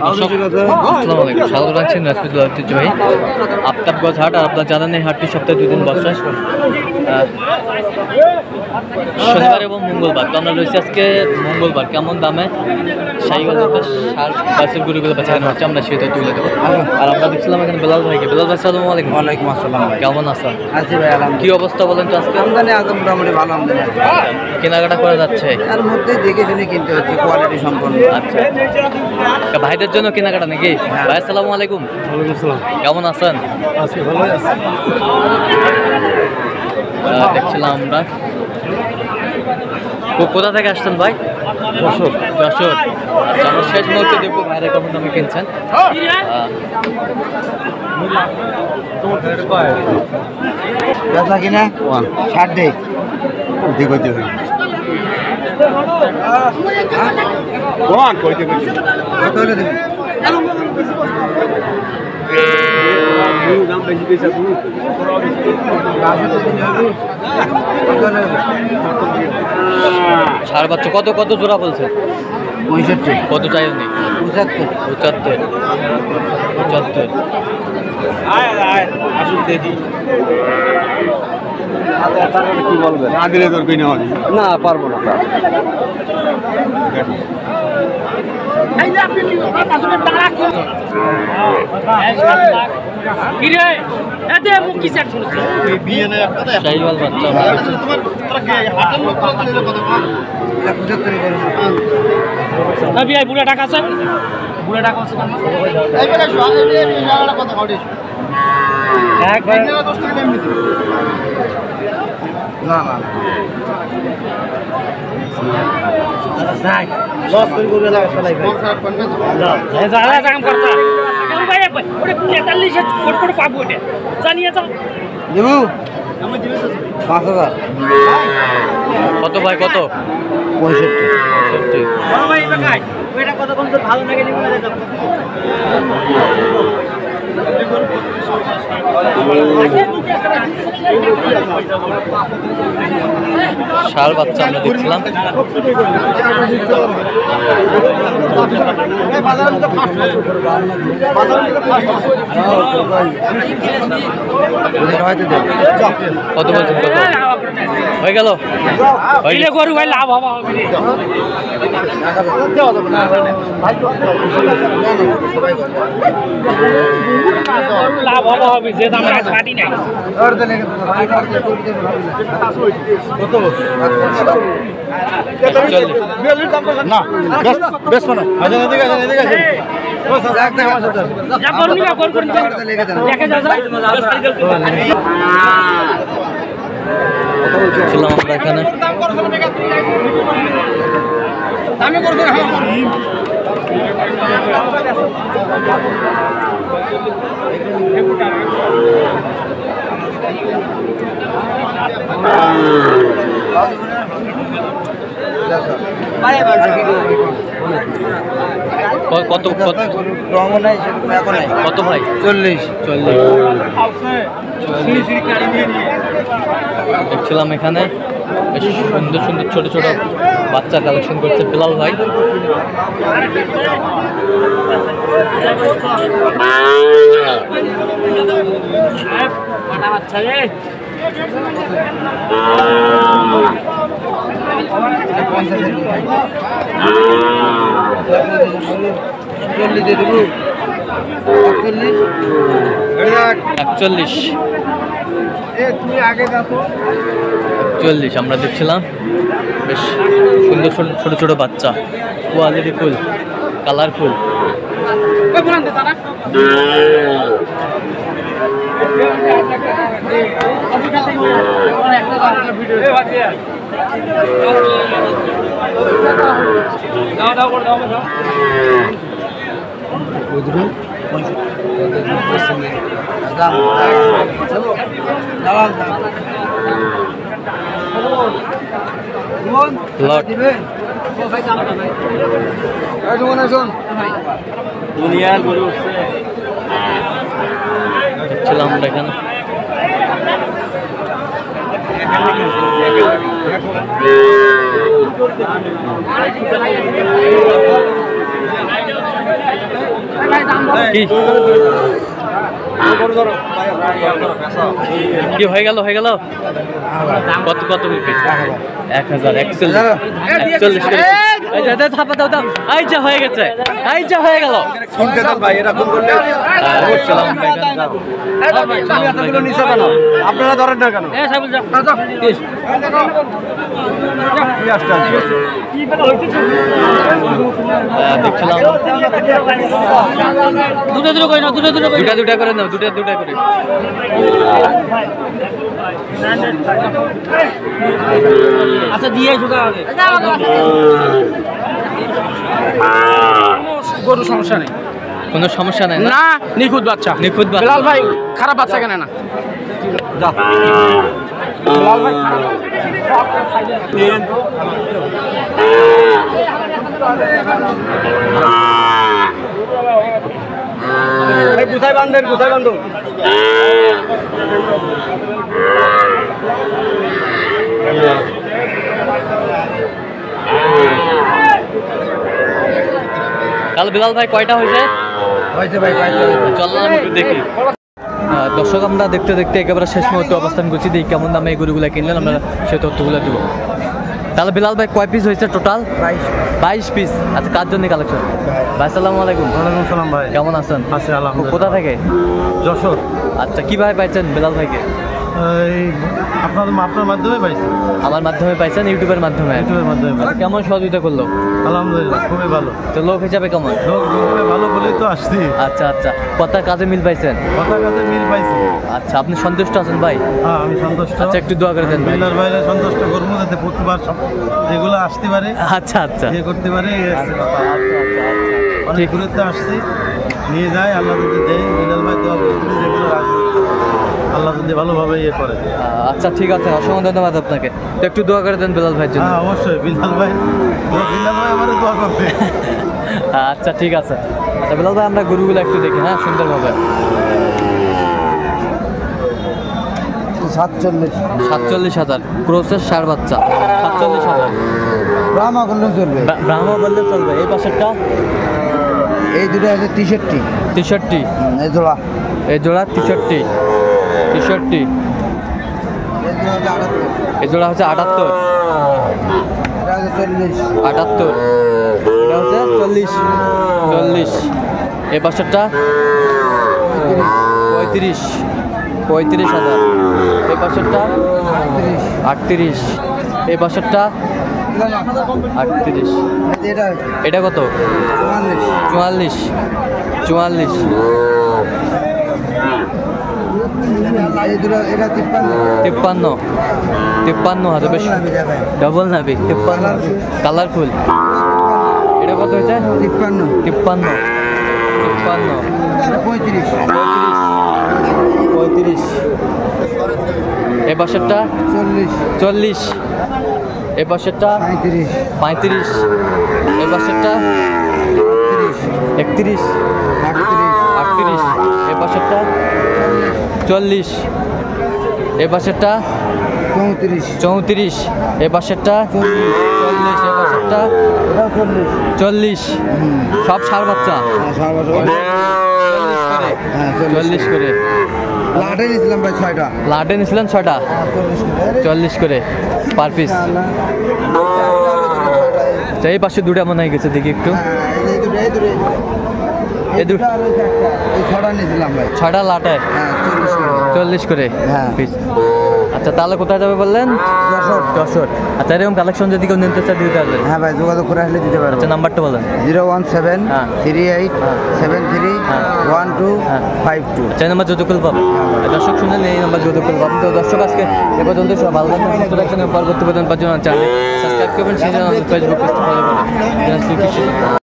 আসসালামু আলাইকুম, স্বাগত জানাচ্ছি রাজপুর ঐতিহ্যবাহী আফতাবগঞ্জ হাট। আর আপনার জানেন এই হাটটি সপ্তাহে 2 দিন বসে, শনিবার এবং মঙ্গলবার। তো আমরা রয়েছি আজকে মঙ্গলবার। কেমন দামে সাইগঞ্জের সার বাসের গরুগুলো বেচাকেনা হচ্ছে আমরা সেটা তুলে দেবো। আর আমরা দেখছিলাম এখানে বেলাল ভাইকে। বেলাল ভাই আসসালামু আলাইকুম। ওয়ালাইকুম আসসালাম ভাই, কেমন আছেন? আছি ভাই আলহামদুলিল্লাহ। কি অবস্থা বলেন তো আজকে? আমদানি আজ মোটামুটি ভালো আমদানি আছে, কেনাকাটা করা যাচ্ছে? তার মধ্যে দেখে শুনে কিনতে হচ্ছে, কোয়ালিটি সম্পন্ন। আচ্ছা, ভাইদের জন্য কেনাকাটা নাকি? ভাই আসসালামু আলাইকুম। কেমন আছেন? আছি, ভালোই আছি। দেখছিলাম আমরা। কোথা থেকে আসছেন ভাই? যশোর। যশোর। আমরা শেষ মুহূর্তে দেখবো ভাইরা কেমন দামে কিনছেন। বেচা কিনা 60 দেখ দিক হইতে হবে। কত হলে দেবেন? সার বাচ্চা কত কত জোড়া বলছে? 65। কত চাই উনি? 75। 75। 75। কি বলবেন? না দিলে তোর কিনে হবে না, পারবো না। শাহিওয়াল বাচ্চা বুড়া টাকা আছে, বুড়া টাকা আছে। না না লস করে করবে লাগা চলাই ভাই। দেবু 5000। কত ভাই? কত? 65। ষাঁড় বাচ্চা আমরা দেখছিলাম। কত বলছেন? কত হয়ে গেল? গরু ভাই লাভ হবা লাভ হবা হবে, যে দাম কাটি নাই। না বেশ মানে এদিকে আসেন, এদিকে আসেন। ছিলাম আমরা এখানে। কত কত কত ভাই? 40। 40। দেখছিলাম এখানে বেশ সুন্দর সুন্দর ছোট ছোট বাচ্চা কালেকশন করছে বেলাল ভাই। একচল্লিশ। আমরা দেখছিলাম বেশ সুন্দর ছোট ছোট বাচ্চা, কোয়ালিটি ফুল, কালারফুল। দেখছিলাম আমরা এখানে। কি কি হয়ে গেল কত কত 1000 41 থাপা দাও দাও আইজা হয়ে গেছে আইজা হয়ে গেল শুনতে দেন ভাই, এরকম করলে আপনারা ধরেন না কেন? দেখছিলাম দুটা করে নাও, দুটা করে আচ্ছা দিয়ে গরু সমস্যা নেই, কোনো সমস্যা নাই না নিখুঁত বাচ্চা বেলাল ভাই খারাপ বাচ্চা কেন না বেলাল ভাই গুছাই বান্ধেন কাল বিলাল ভাই কয়টা হয়েছে ভাই চললাম আমি একটু দেখি। দর্শক আমরা দেখতে দেখতে একেবারে শেষ মুহূর্তে অবস্থান করছি, দেখি কেমন দামে এই গরুগুলো কিনলেন আমরা সেই তথ্যগুলো দেবো। তাহলে বিলাল ভাই কয় পিস হয়েছে টোটাল? 22 পিস। আচ্ছা কার জন্য কালেকশন? ভাই আসসালামু আলাইকুম। ওয়ালাইকুম সালাম ভাই, কেমন আছেন? আছি আলহামদুলিল্লাহ। কোথা থেকে? যশোর। আচ্ছা কিভাবে পাইছেন বিলাল ভাইকে? এই আপনার মাধ্যমে পাইছি। আমার মাধ্যমে পাইছেন? ইউটিউবের মাধ্যমে? ইউটিউবের মাধ্যমে পাইছি। কেমন সহযোগিতা করলো? আলহামদুলিল্লাহ খুবই ভালো। তো লোক হিসাবে কেমন? লোক খুবই ভালো বলেই তো আসছি। আচ্ছা আচ্ছা কথা কাজে মিল পাইছেন? কথা কাজে মিল পাইছি। আচ্ছা আপনি সন্তুষ্ট আছেন ভাই? হ্যাঁ আমি সন্তুষ্ট। আচ্ছা একটু দোয়া করে দেন ভাই। বিলাল ভাইয়ের সন্তুষ্ট করবো যাতে প্রতিবার যেগুলো আসতে পারে আচ্ছা আচ্ছা ইয়ে করতে পারে। আচ্ছা অনেক দূরে তো আসছি, নিয়ে যায় আল্লাহ যদি দেয়। বিলাল ভাই দোয়া করে যেগুলো রাখবে আল্লাহ যদি ভালোভাবে ইয়ে করে। আচ্ছা ঠিক আছে, অসংখ্য ধন্যবাদ আপনাকে। তো একটু দোয়া করে দেন বিলাল ভাইয়ের জন্য। হ্যাঁ অবশ্যই, বিলাল ভাই আমার দোয়া করবে। আচ্ছা ঠিক আছে। আচ্ছা বিলাল ভাই আমরা গরুগুলো একটু দেখি, হ্যাঁ সুন্দরভাবে। 47,000 ক্রোসের ষাঁড় বাচ্চা। 47,000 ব্রাহ্মা করলে চলবে। ব্রাহ্মা বললে চলবে। এই পাশেরটা? এই দুটো আছে 63। 63 এই জোড়া এই জোড়া 63। এই জোড়া হচ্ছে 78। এটা আছে 40। 78 এটা হচ্ছে 40। এই পাশেরটা 35,000। এই পাশেরটা 38। এই পাশেরটা 38। এটা এটা কত? 44। এই দুটো এটা 53,000 বেশ ডবল নাবি। 53 কালারফুল। এটা কত হয়েছে? 53। এটা 35। 35। এ পাশেরটা 40। এ পাশেরটা 35। এ পাশেরটা 31। 38। এ পাশেরটা 40। এ পাশেরটা 34। এ পাশেরটা 40। এ পাশেরটা 40। সব ষাঁড় বাচ্চা। 40 করে। লাটে নিয়েছিলাম ভাই 6টা। লাটে নিয়েছিলেন 6টা। 40 করে পার পিস। এই পাশে দুটা মনে হয়ে গেছে, দেখি একটু। এই দুটো 6টা নিয়েছিলাম ভাই। 6টা লাটায় 40 করে পিস। আচ্ছা তাহলে কোথায় যাবে বললেন? যশোর। আচ্ছা এরকম কালেকশন যদি কেউ নিতে চায় দিতে পারবেন? হ্যাঁ ভাই যোগাযোগ করে আসলে দিতে পারবেন। আচ্ছা নাম্বারটা বলেন। 01738731252। চাই নাম্বার যোগাযোগ পাবেন। দর্শক শুনলেন, এই নাম্বার যোগাযোগ পাবেন। তো দর্শক আজকে এ পর্যন্ত সব ভালো থাকবেন, সুস্থ থাকবেন। পরবর্তী পর্যন্ত চ্যানেল সাবস্ক্রাইব করবেন, সেই জন্য ফেসবুক পেজটা ফলো করবেন।